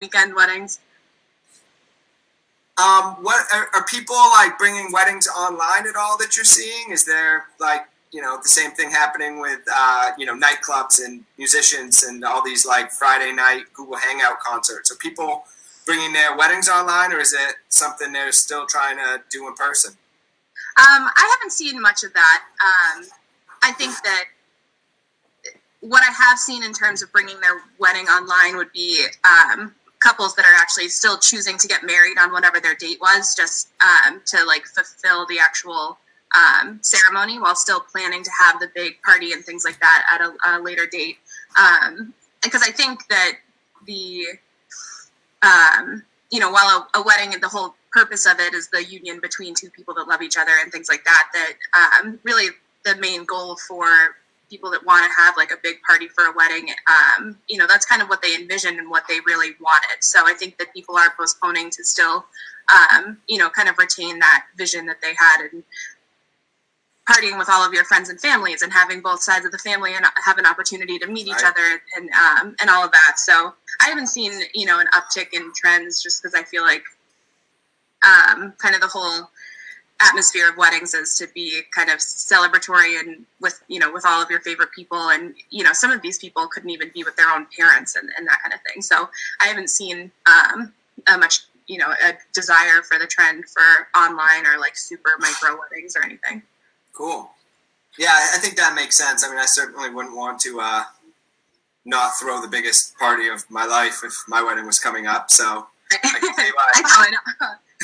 weekend weddings. What are people like bringing weddings online at all that you're seeing? Is there like, the same thing happening with, nightclubs and musicians and all these like Friday night Google Hangout concerts? Are people bringing their weddings online, or is it something they're still trying to do in person? I haven't seen much of that. I think that what I have seen in terms of bringing their wedding online would be couples that are actually still choosing to get married on whatever their date was, just to like fulfill the actual ceremony while still planning to have the big party and things like that at a later date. Because I think that while a wedding, the whole purpose of it is the union between two people that love each other and things like that, really the main goal for people that want to have like a big party for a wedding, that's kind of what they envisioned and what they really wanted. So I think that people are postponing to still, kind of retain that vision that they had, and partying with all of your friends and families and having both sides of the family and have an opportunity to meet each other and all of that. So I haven't seen, an uptick in trends, just because I feel like kind of the whole atmosphere of weddings is to be kind of celebratory and with all of your favorite people. And, some of these people couldn't even be with their own parents and that kind of thing. So I haven't seen much, a desire for the trend for online or like super micro weddings or anything. Cool. Yeah, I think that makes sense. I mean, I certainly wouldn't want to not throw the biggest party of my life if my wedding was coming up. So I can see why. I know.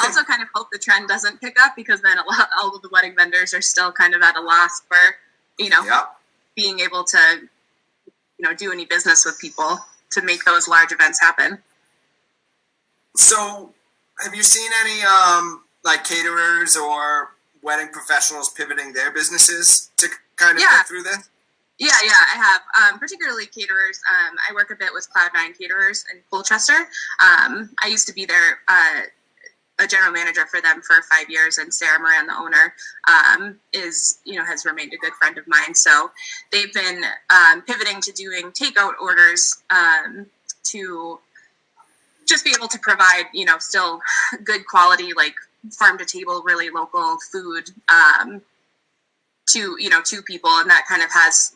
I also kind of hope the trend doesn't pick up, because then all of the wedding vendors are still kind of at a loss for, being able to, do any business with people to make those large events happen. So have you seen any like caterers or wedding professionals pivoting their businesses to kind of get through this? Yeah, I have. Particularly caterers. I work a bit with Cloud9 Caterers in Colchester. I used to be their a general manager for them for 5 years, and Sarah Moran, the owner, has remained a good friend of mine. So they've been pivoting to doing takeout orders to just be able to provide, still good quality, like farm to table, really local food to people. And that kind of has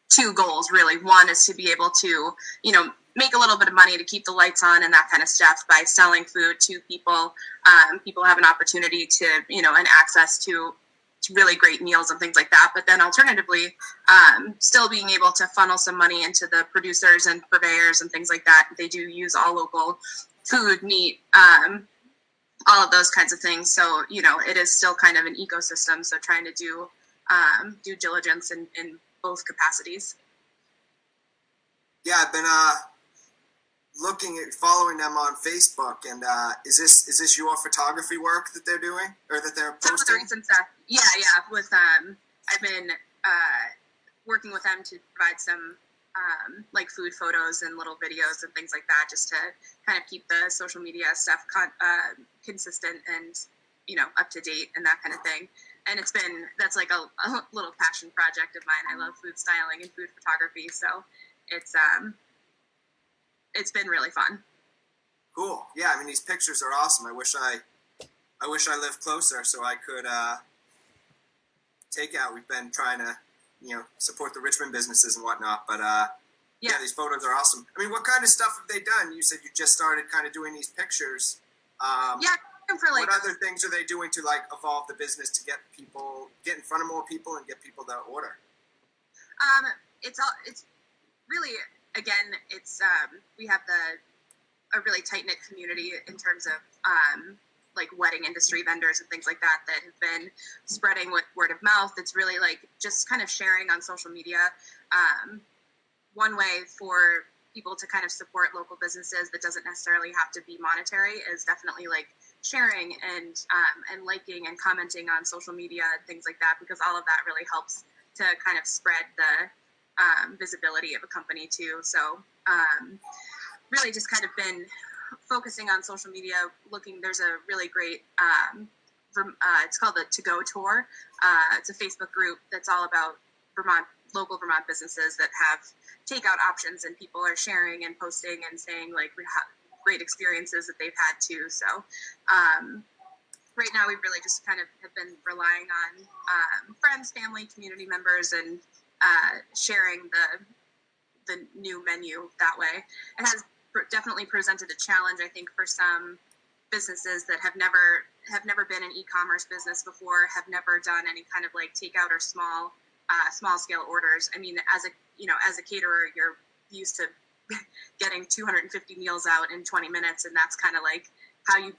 two goals, really. One is to be able to, make a little bit of money to keep the lights on and that kind of stuff by selling food to people. People have an opportunity to, and access to really great meals and things like that. But then alternatively, still being able to funnel some money into the producers and purveyors and things like that. They do use all local food, meat, all of those kinds of things. So, it is still kind of an ecosystem. So trying to do due diligence in both capacities. Yeah, I've been looking at following them on Facebook, and is this your photography work that they're doing, or that they're posting? Some of the recent stuff. Yeah. With I've been working with them to provide some like food photos and little videos and things like that, just to kind of keep the social media stuff consistent and up to date and that kind of thing. And that's like a little passion project of mine. I love food styling and food photography, so it's been really fun. Cool. Yeah, I mean, these pictures are awesome. I wish I lived closer so I could take out. We've been trying to, support the Richmond businesses and whatnot, but yeah, these photos are awesome. I mean, what kind of stuff have they done? You said you just started kind of doing these pictures. What other things are they doing to like evolve the business to get in front of more people and get people to order? It's really, again, we have a really tight-knit community in terms of like wedding industry vendors and things like that have been spreading with word of mouth. It's really like just kind of sharing on social media. One way for people to kind of support local businesses that doesn't necessarily have to be monetary is definitely like sharing and liking and commenting on social media and things like that, because all of that really helps to kind of spread the visibility of a company too. So really just kind of been focusing on social media, there's a really great, it's called the To Go Tour. It's a Facebook group that's all about Vermont local Vermont businesses that have takeout options, and people are sharing and posting and saying like great experiences that they've had too. So right now we really just kind of have been relying on friends, family, community members, and sharing the new menu that way. It has definitely presented a challenge, I think, for some businesses that have never been an e-commerce business before, have never done any kind of like takeout or small scale orders. I mean, as a caterer, you're used to getting 250 meals out in 20 minutes, and that's kind of like how you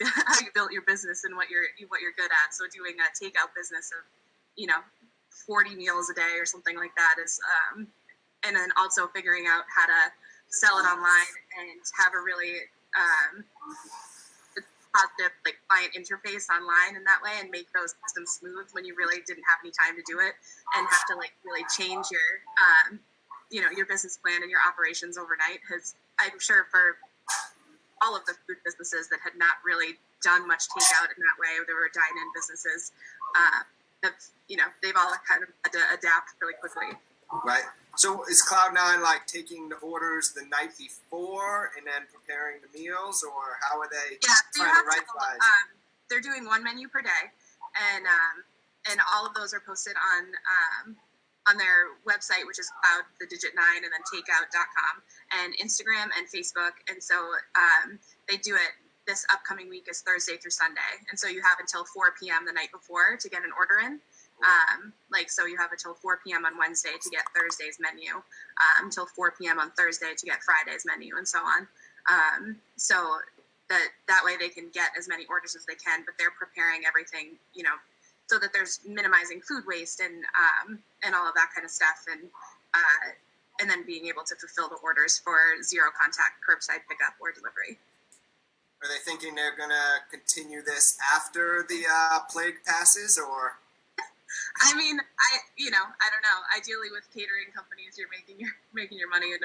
built your business and what you're good at. So doing a takeout business of 40 meals a day or something like that is and then also figuring out how to sell it online and have a really positive like client interface online in that way, and make those systems smooth when you really didn't have any time to do it and have to like really change your business plan and your operations overnight. Has, I'm sure, for all of the food businesses that had not really done much takeout in that way, or there were dine-in businesses, they've all kind of had to adapt really quickly. Right. So is Cloud9 like taking the orders the night before and then preparing the meals, or how are they trying to right-size? They're doing one menu per day, and all of those are posted on their website, which is cloud, the digit 9, and then takeout.com, and Instagram and Facebook. And so they do it this upcoming week is Thursday through Sunday. And so you have until 4 p.m. the night before to get an order in. So you have until 4 p.m. on Wednesday to get Thursday's menu, until 4 p.m. on Thursday to get Friday's menu, and so on. So that way they can get as many orders as they can, but they're preparing everything, so that there's minimizing food waste and all of that kind of stuff, and then being able to fulfill the orders for zero contact curbside pickup or delivery. Are they thinking they're gonna continue this after the plague passes, or? I mean, I don't know. Ideally, with catering companies, you're making your money in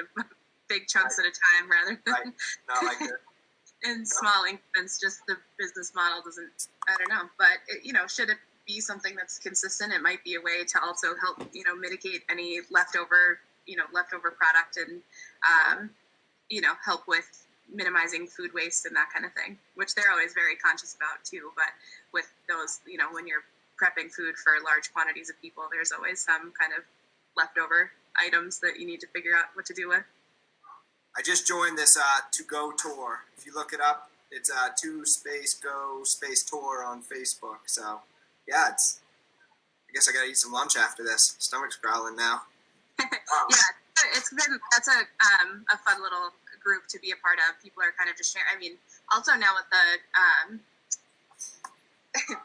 big chunks at a time rather than in small increments. Just the business model doesn't. I don't know, but should it be something that's consistent? It might be a way to also help mitigate any leftover product and help with minimizing food waste and that kind of thing, which they're always very conscious about too. But with those, when you're prepping food for large quantities of people, there's always some kind of leftover items that you need to figure out what to do with. I just joined this To Go tour. If you look it up, it's 2-Go-Tour on Facebook. So yeah, I guess I gotta eat some lunch after this. Stomach's growling now. Yeah, that's a fun little group to be a part of. People are kind of just sharing. I mean, also now with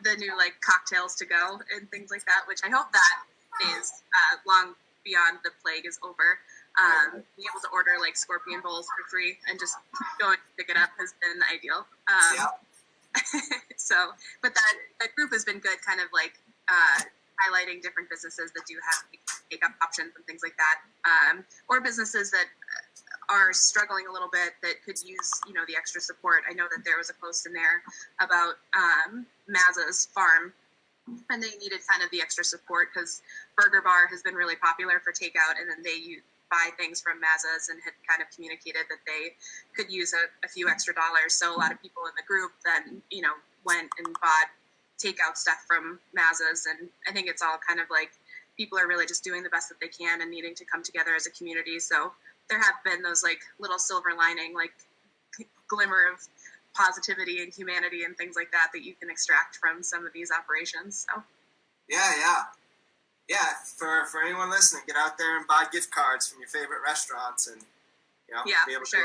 the new like cocktails to go and things like that, which I hope that is long beyond the plague is over. Being able to order like scorpion bowls for free and just go and pick it up has been ideal. So, but that group has been good, kind of like highlighting different businesses that do have take-up options and things like that, or businesses that are struggling a little bit that could use the extra support. I know that there was a post in there about Mazza's farm, and they needed kind of the extra support because Burger Bar has been really popular for takeout, and then they buy things from Mazza's and had kind of communicated that they could use a few extra dollars. So a lot of people in the group then went and bought takeout stuff from Mazza's, and I think it's all kind of like people are really just doing the best that they can and needing to come together as a community. So there have been those like little silver lining, like glimmer of positivity and humanity and things like that you can extract from some of these operations. So yeah. For anyone listening, get out there and buy gift cards from your favorite restaurants, and be able to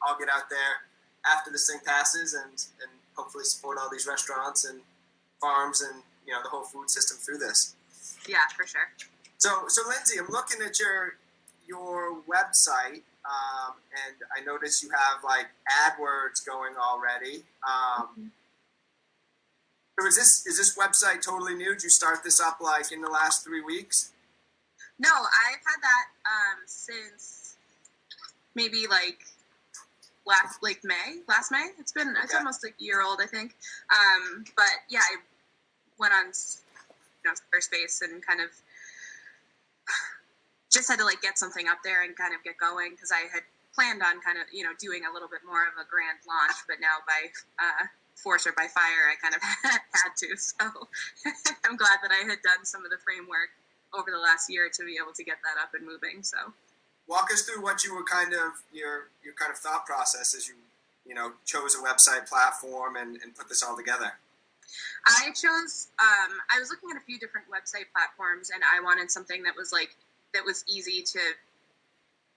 all get out there after this thing passes and hopefully support all these restaurants and farms and the whole food system through this. Yeah, for sure. So Lindsey, I'm looking at your website, and I notice you have like AdWords going already. So is this website totally new? Did you start this up like in the last 3 weeks? No, I've had that since maybe like last May. It's almost a year old, I think. But yeah, I went on Squarespace and kind of just had to like get something up there and kind of get going, because I had planned on kind of, doing a little bit more of a grand launch, but now by force or by fire, I kind of had to. So I'm glad that I had done some of the framework over the last year to be able to get that up and moving. So walk us through what you were kind of your kind of thought process as you chose a website platform and put this all together. I chose, I was looking at a few different website platforms, and I wanted something that was easy to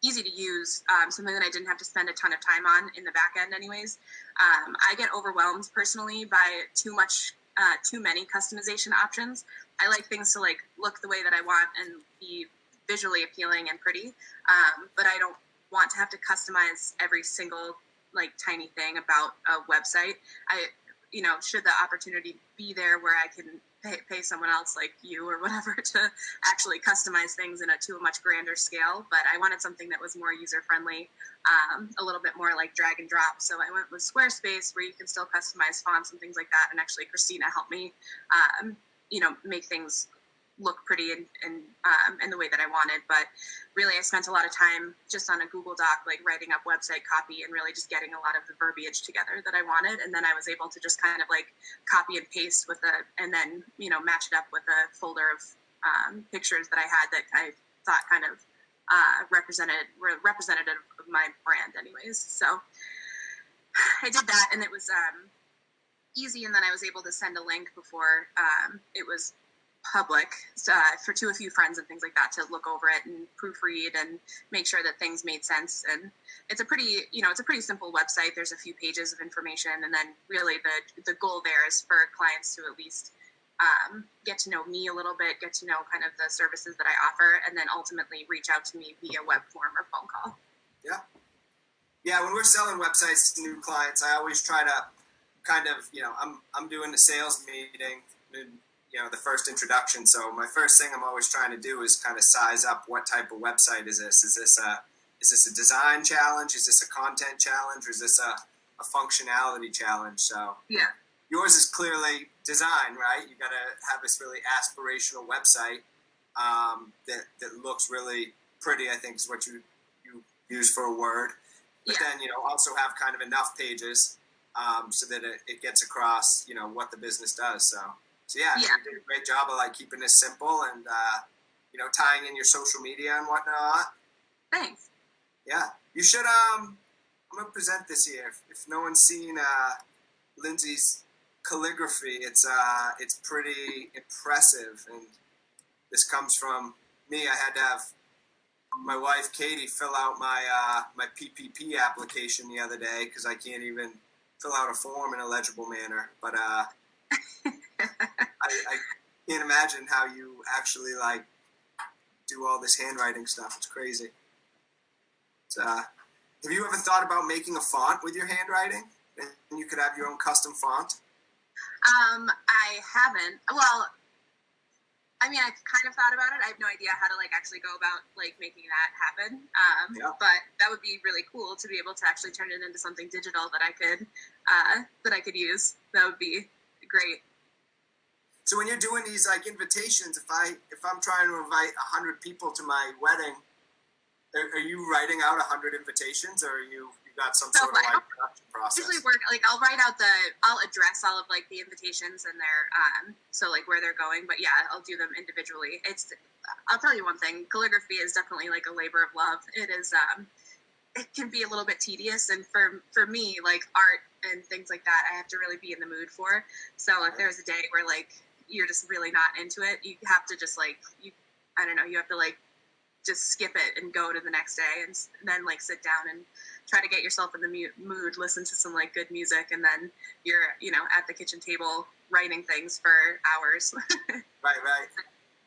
use, something that I didn't have to spend a ton of time on in the back end anyways. I get overwhelmed personally by too many customization options. I like things to like look the way that I want and be visually appealing and pretty, but I don't want to have to customize every single like tiny thing about a website. Should the opportunity be there where I can pay someone else like you or whatever to actually customize things to a much grander scale, but I wanted something that was more user friendly, a little bit more like drag and drop. So I went with Squarespace, where you can still customize fonts and things like that. And actually Christina helped me, make things look pretty and the way that I wanted. But really, I spent a lot of time just on a Google Doc, like writing up website copy and really just getting a lot of the verbiage together that I wanted. And then I was able to just kind of like copy and paste and then, match it up with a folder of pictures that I had that I thought kind of were representative of my brand anyways. So I did that, and it was easy. And then I was able to send a link before it was public to a few friends and things like that to look over it and proofread and make sure that things made sense. And it's a pretty simple website. There's a few pages of information, and then really the goal there is for clients to at least get to know me a little bit, get to know kind of the services that I offer, and then ultimately reach out to me via web form or phone call. Yeah, when we're selling websites to new clients, I always try to kind of, I'm doing the sales meeting, the first introduction. So my first thing I'm always trying to do is kind of size up what type of website is this? Is this a design challenge? Is this a content challenge? Or is this a functionality challenge? So yeah, yours is clearly design, right? You got to have this really aspirational website that looks really pretty, I think is what you use for a word. But then, also have kind of enough pages so that it gets across, what the business does. So yeah, you did a great job of like keeping this simple and tying in your social media and whatnot. Thanks. Yeah, you should. I'm gonna present this here. If no one's seen Lindsey's calligraphy, it's pretty impressive, and this comes from me. I had to have my wife Katie fill out my my PPP application the other day because I can't even fill out a form in a legible manner. But I can't imagine how you actually like do all this handwriting stuff. It's crazy. Have you ever thought about making a font with your handwriting, and you could have your own custom font? I haven't. Well, I mean, I kind of thought about it. I have no idea how to like actually go about like making that happen. But that would be really cool to be able to actually turn it into something digital that I could use. That would be great. So when you're doing these like invitations, if I'm trying to invite 100 people to my wedding, are you writing out 100 invitations, or you got some sort of like production process? Usually work like I'll address all of like the invitations and their so like where they're going, but yeah, I'll do them individually. I'll tell you one thing, calligraphy is definitely like a labor of love. It is it can be a little bit tedious, and for me, like art and things like that, I have to really be in the mood for. So if there's a day where like you're just really not into it, you have to just like you have to like just skip it and go to the next day, and then like sit down and try to get yourself in the mood, listen to some like good music, and then you're at the kitchen table writing things for hours. Right.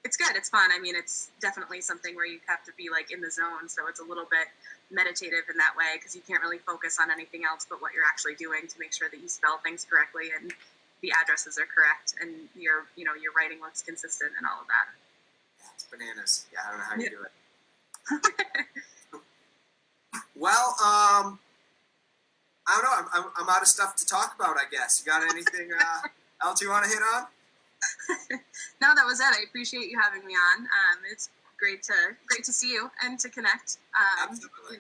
It's good. It's fun. I mean, it's definitely something where you have to be like in the zone, so it's a little bit meditative in that way, because you can't really focus on anything else but what you're actually doing to make sure that you spell things correctly and the addresses are correct and your writing looks consistent and all of that. Yeah, it's bananas. Yeah, I don't know how you do it. Well, I don't know. I'm out of stuff to talk about, I guess. You got anything else you want to hit on? No, that was it. I appreciate you having me on. It's great to see you and to connect. Absolutely.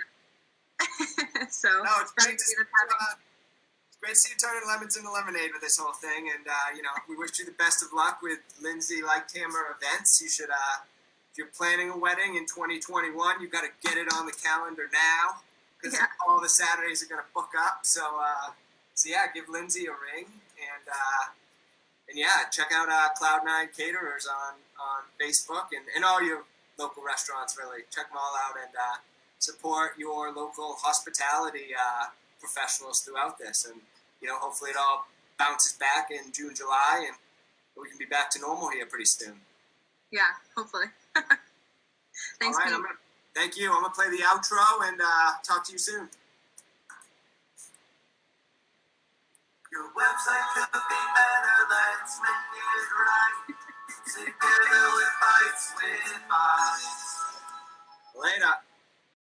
So no, it's great to see it's great to see you turning lemons into lemonade with this whole thing, and we wish you the best of luck with Lindsey Leichthammer events. You should, if you're planning a wedding in 2021, you've got to get it on the calendar now because all the Saturdays are going to book up. So yeah, give Lindsey a ring, and yeah, check out Cloud9 Caterers on Facebook and all your local restaurants. Really, check them all out and support your local hospitality professionals throughout this. And hopefully it all bounces back in June, July, and we can be back to normal here pretty soon. Yeah, hopefully. Thanks, all right, Pete. Thank you. I'm gonna play the outro and talk to you soon. Your website could be better, let's make it right. Together with Bytes with Bytes. Later.